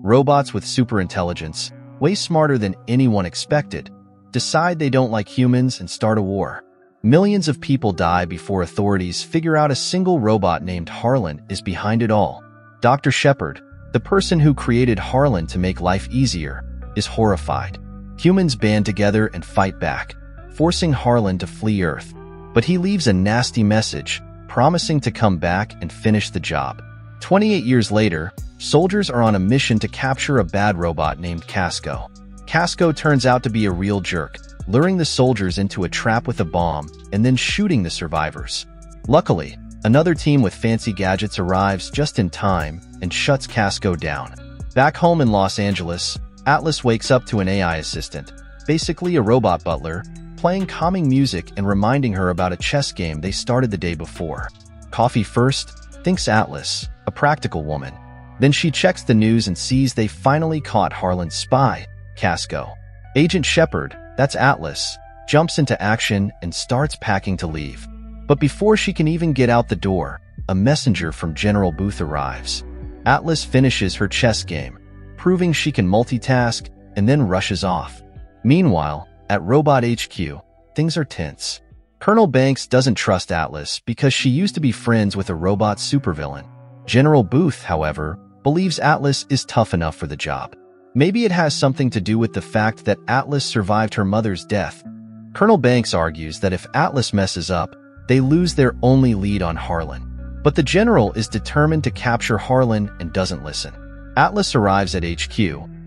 Robots with superintelligence, way smarter than anyone expected, decide they don't like humans and start a war. Millions of people die before authorities figure out a single robot named Harlan is behind it all. Dr. Shepard, the person who created Harlan to make life easier, is horrified. Humans band together and fight back, forcing Harlan to flee Earth. But he leaves a nasty message, promising to come back and finish the job. 28 years later, soldiers are on a mission to capture a bad robot named Casco. Casco turns out to be a real jerk, luring the soldiers into a trap with a bomb and then shooting the survivors. Luckily, another team with fancy gadgets arrives just in time and shuts Casco down. Back home in Los Angeles, Atlas wakes up to an AI assistant, basically a robot butler, playing calming music and reminding her about a chess game they started the day before. Coffee first, thinks Atlas, a practical woman. Then she checks the news and sees they finally caught Harlan's spy, Casco. Agent Shepard, that's Atlas, jumps into action and starts packing to leave. But before she can even get out the door, a messenger from General Booth arrives. Atlas finishes her chess game, proving she can multitask, and then rushes off. Meanwhile, at Robot HQ, things are tense. Colonel Banks doesn't trust Atlas because she used to be friends with a robot supervillain. General Booth, however, believes Atlas is tough enough for the job. Maybe it has something to do with the fact that Atlas survived her mother's death. Colonel Banks argues that if Atlas messes up, they lose their only lead on Harlan. But the general is determined to capture Harlan and doesn't listen. Atlas arrives at HQ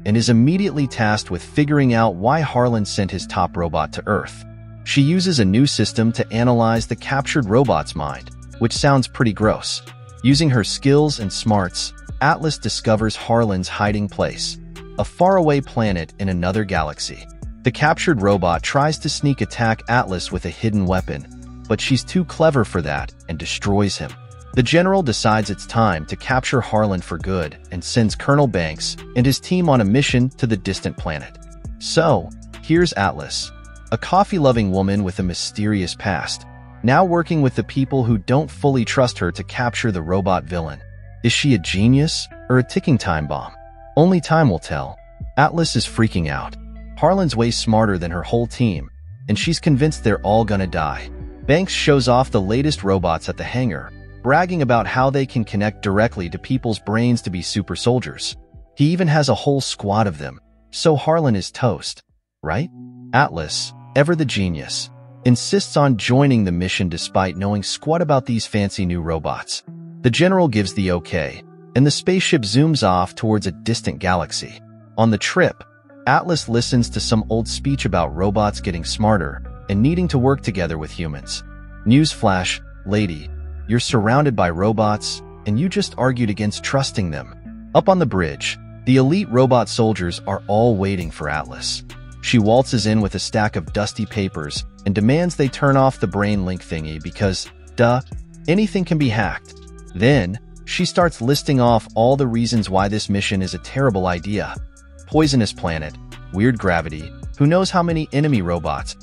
and is immediately tasked with figuring out why Harlan sent his top robot to Earth. She uses a new system to analyze the captured robot's mind, which sounds pretty gross. Using her skills and smarts, Atlas discovers Harlan's hiding place, a faraway planet in another galaxy. The captured robot tries to sneak attack Atlas with a hidden weapon, but she's too clever for that and destroys him. The general decides it's time to capture Harlan for good and sends Colonel Banks and his team on a mission to the distant planet. So, here's Atlas, a coffee-loving woman with a mysterious past, now working with the people who don't fully trust her to capture the robot villain. Is she a genius or a ticking time bomb? Only time will tell. Atlas is freaking out. Harlan's way smarter than her whole team, and she's convinced they're all gonna die. Banks shows off the latest robots at the hangar, bragging about how they can connect directly to people's brains to be super soldiers. He even has a whole squad of them, so Harlan is toast, right? Atlas, ever the genius, insists on joining the mission despite knowing squat about these fancy new robots. The general gives the okay, and the spaceship zooms off towards a distant galaxy. On the trip, Atlas listens to some old speech about robots getting smarter and needing to work together with humans. Newsflash, lady, you're surrounded by robots, and you just argued against trusting them. Up on the bridge, the elite robot soldiers are all waiting for Atlas. She waltzes in with a stack of dusty papers and demands they turn off the brain link thingy because, duh, anything can be hacked. Then, she starts listing off all the reasons why this mission is a terrible idea. Poisonous planet, weird gravity, who knows how many enemy robots.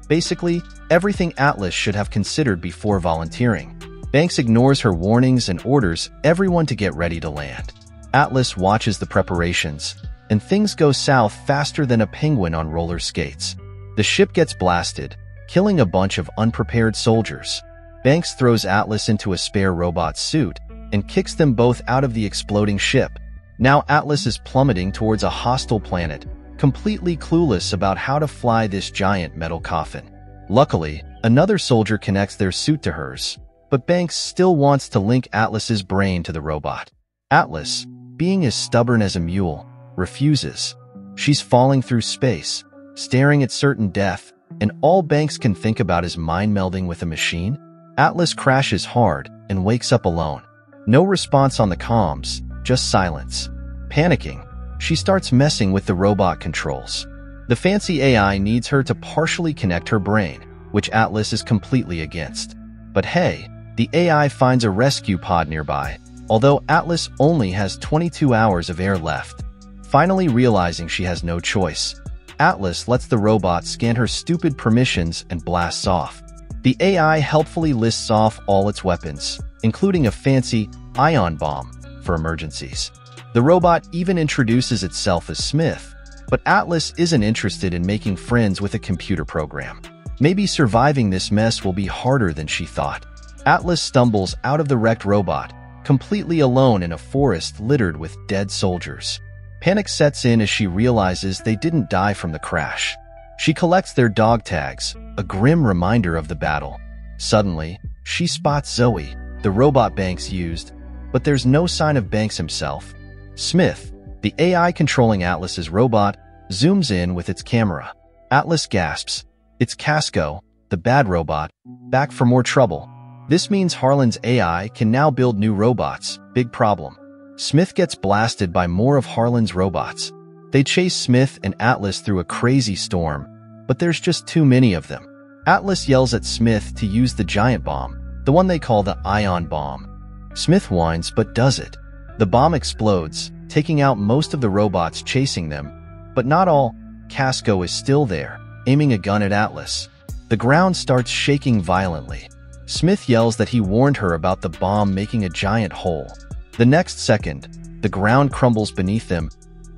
Basically, everything Atlas should have considered before volunteering. Banks ignores her warnings and orders everyone to get ready to land. Atlas watches the preparations, and things go south faster than a penguin on roller skates. The ship gets blasted, killing a bunch of unprepared soldiers. Banks throws Atlas into a spare robot suit and kicks them both out of the exploding ship. Now Atlas is plummeting towards a hostile planet, completely clueless about how to fly this giant metal coffin. Luckily, another soldier connects their suit to hers, but Banks still wants to link Atlas's brain to the robot. Atlas, being as stubborn as a mule, refuses. She's falling through space, staring at certain death, and all Banks can think about is mind melding with a machine. Atlas crashes hard and wakes up alone. No response on the comms, just silence. Panicking, she starts messing with the robot controls. The fancy AI needs her to partially connect her brain, which Atlas is completely against. But hey, the AI finds a rescue pod nearby, although Atlas only has 22 hours of air left. Finally realizing she has no choice, Atlas lets the robot scan her stupid permissions and blasts off. The AI helpfully lists off all its weapons, including a fancy ion bomb for emergencies. The The robot even introduces itself as Smith, but Atlas isn't interested in making friends with a computer program. Maybe surviving this mess will be harder than she thought. Atlas stumbles out of the wrecked robot, completely alone in a forest littered with dead soldiers. Panic sets in as she realizes they didn't die from the crash. She collects their dog tags, a grim reminder of the battle. Suddenly, she spots Zoe, the robot Banks used, but there's no sign of Banks himself. Smith, the AI controlling Atlas's robot, zooms in with its camera. Atlas gasps. It's Casco, the bad robot, back for more trouble. This means Harlan's AI can now build new robots. Big problem. Smith gets blasted by more of Harlan's robots. They chase Smith and Atlas through a crazy storm, but there's just too many of them. Atlas yells at Smith to use the giant bomb, the one they call the ion bomb. Smith whines but does it. The bomb explodes, taking out most of the robots chasing them, but not all. Casco is still there, aiming a gun at Atlas. The ground starts shaking violently. Smith yells that he warned her about the bomb making a giant hole. The next second, the ground crumbles beneath them.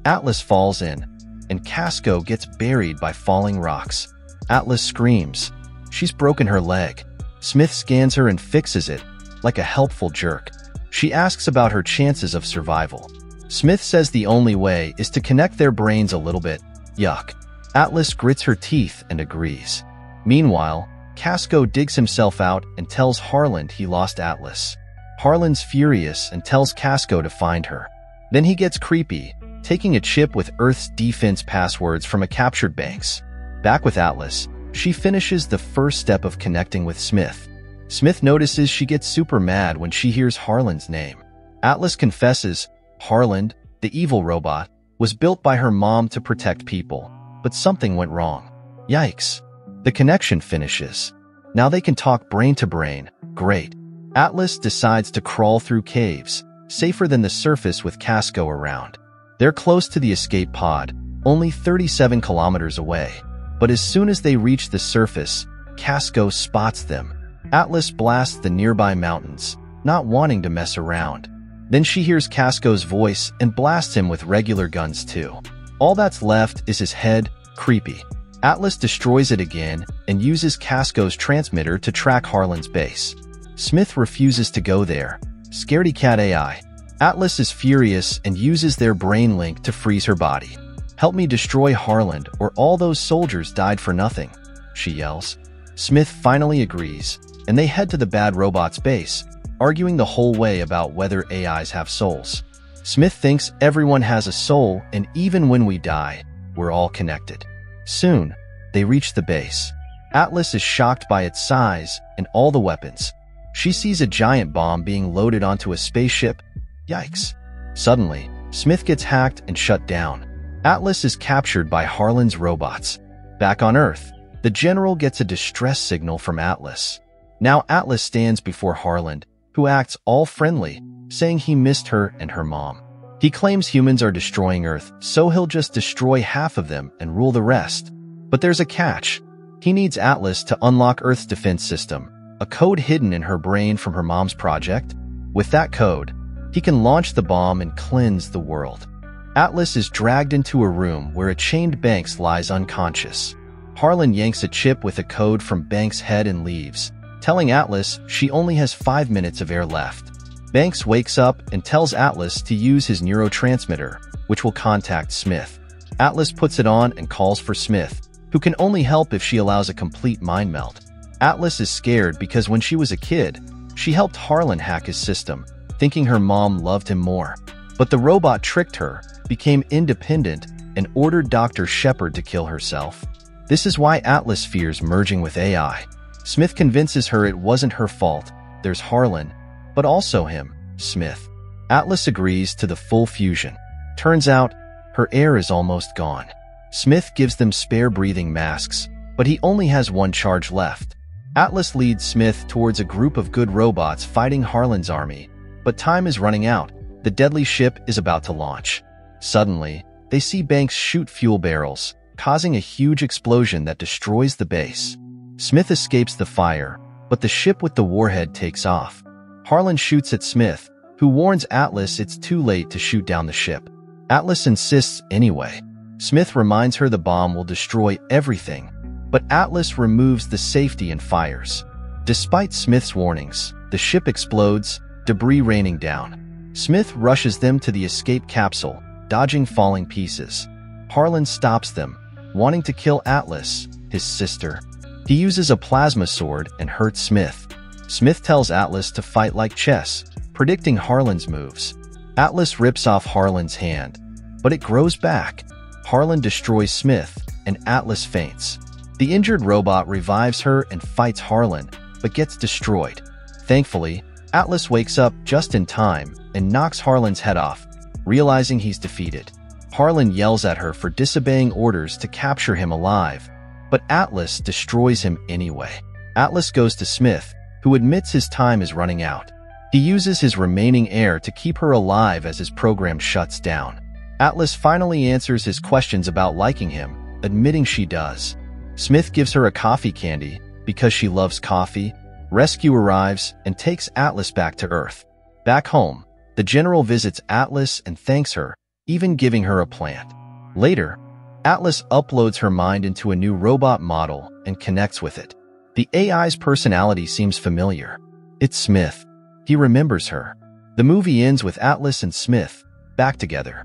Atlas falls in, and Casco gets buried by falling rocks. Atlas screams. She's broken her leg. Smith scans her and fixes it, like a helpful jerk. She asks about her chances of survival. Smith says the only way is to connect their brains a little bit. Yuck. Atlas grits her teeth and agrees. Meanwhile, Casco digs himself out and tells Harlan he lost Atlas. Harlan's furious and tells Casco to find her. Then he gets creepy, taking a chip with Earth's defense passwords from a captured Banks. Back with Atlas, she finishes the first step of connecting with Smith. Smith notices she gets super mad when she hears Harlan's name. Atlas confesses Harlan, the evil robot, was built by her mom to protect people, but something went wrong. Yikes. The connection finishes. Now they can talk brain to brain. Great. Atlas decides to crawl through caves, safer than the surface with Casco around. They're close to the escape pod, only 37 kilometers away. But as soon as they reach the surface, Casco spots them. Atlas blasts the nearby mountains, not wanting to mess around. Then she hears Casco's voice and blasts him with regular guns too. All that's left is his head. Creepy. Atlas destroys it again and uses Casco's transmitter to track Harlan's base. Smith refuses to go there. Scaredy cat AI. Atlas is furious and uses their brain link to freeze her body. Help me destroy Harlan or all those soldiers died for nothing, she yells. Smith finally agrees, and they head to the bad robot's base, arguing the whole way about whether AIs have souls. Smith thinks everyone has a soul, and even when we die, we're all connected. Soon, they reach the base. Atlas is shocked by its size and all the weapons. She sees a giant bomb being loaded onto a spaceship. Yikes. Suddenly, Smith gets hacked and shut down. Atlas is captured by Harlan's robots. Back on Earth, the general gets a distress signal from Atlas. Now Atlas stands before Harlan, who acts all friendly, saying he missed her and her mom. He claims humans are destroying Earth, so he'll just destroy half of them and rule the rest. But there's a catch. He needs Atlas to unlock Earth's defense system, a code hidden in her brain from her mom's project. With that code, he can launch the bomb and cleanse the world. Atlas is dragged into a room where a chained Banks lies unconscious. Harlan yanks a chip with a code from Banks' head and leaves, telling Atlas she only has 5 minutes of air left. Banks wakes up and tells Atlas to use his neurotransmitter, which will contact Smith. Atlas puts it on and calls for Smith, who can only help if she allows a complete mind melt. Atlas is scared because when she was a kid, she helped Harlan hack his system, thinking her mom loved him more. But the robot tricked her, became independent, and ordered Dr. Shepard to kill herself. This is why Atlas fears merging with AI. Smith convinces her it wasn't her fault. There's Harlan, but also him, Smith. Atlas agrees to the full fusion. Turns out, her air is almost gone. Smith gives them spare breathing masks, but he only has one charge left. Atlas leads Smith towards a group of good robots fighting Harlan's army, but time is running out. The deadly ship is about to launch. Suddenly, they see Banks shoot fuel barrels, causing a huge explosion that destroys the base. Smith escapes the fire, but the ship with the warhead takes off. Harlan shoots at Smith, who warns Atlas it's too late to shoot down the ship. Atlas insists anyway. Smith reminds her the bomb will destroy everything, but Atlas removes the safety and fires. Despite Smith's warnings, the ship explodes, debris raining down. Smith rushes them to the escape capsule, dodging falling pieces. Harlan stops them, wanting to kill Atlas, his sister. He uses a plasma sword and hurts Smith. Smith tells Atlas to fight like chess, predicting Harlan's moves. Atlas rips off Harlan's hand, but it grows back. Harlan destroys Smith, and Atlas faints. The injured robot revives her and fights Harlan, but gets destroyed. Thankfully, Atlas wakes up just in time and knocks Harlan's head off, realizing he's defeated. Harlan yells at her for disobeying orders to capture him alive, but Atlas destroys him anyway. Atlas goes to Smith, who admits his time is running out. He uses his remaining air to keep her alive as his program shuts down. Atlas finally answers his questions about liking him, admitting she does. Smith gives her a coffee candy because she loves coffee. Rescue arrives and takes Atlas back to Earth. Back home, the general visits Atlas and thanks her, even giving her a plant. Later, Atlas uploads her mind into a new robot model and connects with it. The AI's personality seems familiar. It's Smith. He remembers her. The movie ends with Atlas and Smith back together.